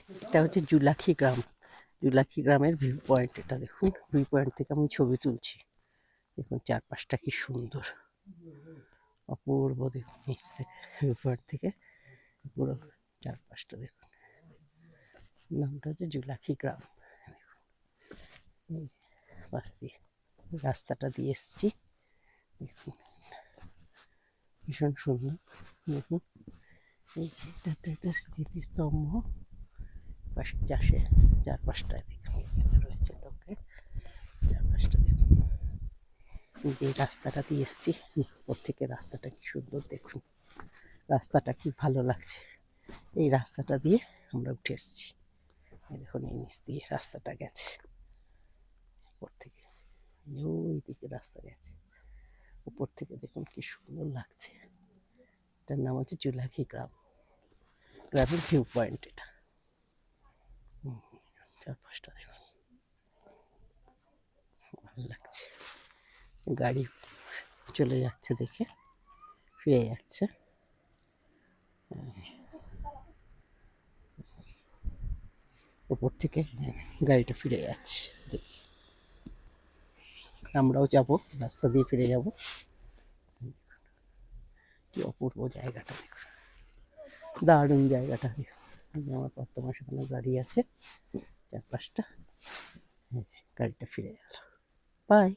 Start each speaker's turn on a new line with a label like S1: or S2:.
S1: এটা হচ্ছে জুলাখি গ্রাম। জুলাখি গ্রামের ভিউ পয়েন্ট। এটা দেখুন, ভিউ পয়েন্ট থেকে আমি ছবি তুলছি। দেখুন চারপাশটা কি সুন্দর, অপূর্ব। দেখুন নিচ থেকে, ভিউ পয়েন্ট থেকে পুরো চারপাশটা দেখুন। নামটা হচ্ছে জুলাখি গ্রাম। এই পাশ দিয়ে রাস্তাটা দিয়ে এসছি। দেখুন ভীষণ সুন্দর। দেখুন এই যে এটা একটা স্মৃতিস্তম্ভ। পাশে চারপাশটায় দেখুন এখানে রয়েছে লোকে। চারপাশটা দেখুন, যে রাস্তাটা দিয়ে এসছি ওর থেকে রাস্তাটা কি সুন্দর দেখুন। রাস্তাটা কি ভালো লাগছে। এই রাস্তাটা দিয়ে আমরা উঠে এসছি। এই দেখুন এই নিচ দিয়ে রাস্তাটা গেছে উপর থেকে, ওই দিকে রাস্তা গেছে উপর থেকে। দেখুন কি সুন্দর লাগছে। এটার নাম হচ্ছে জুলাখি গ্রাম, গ্রামের ভিউ পয়েন্ট এটা। চারপাশটা দেখুন ভালো লাগছে। গাড়ি চলে যাচ্ছে দেখে ফিরে যাচ্ছে। উপর থেকে গাড়িটা ফিরে যাচ্ছে দেখি। আমরাও যাব, রাস্তা দিয়ে ফিরে যাব। কি অপূর্ব জায়গাটা দেখুন, দারুণ জায়গাটা দেখুন। আমার বর্তমান সেখানে গাড়ি আছে চারপাশটা। গাড়িটা ফিরে গেল। বাই।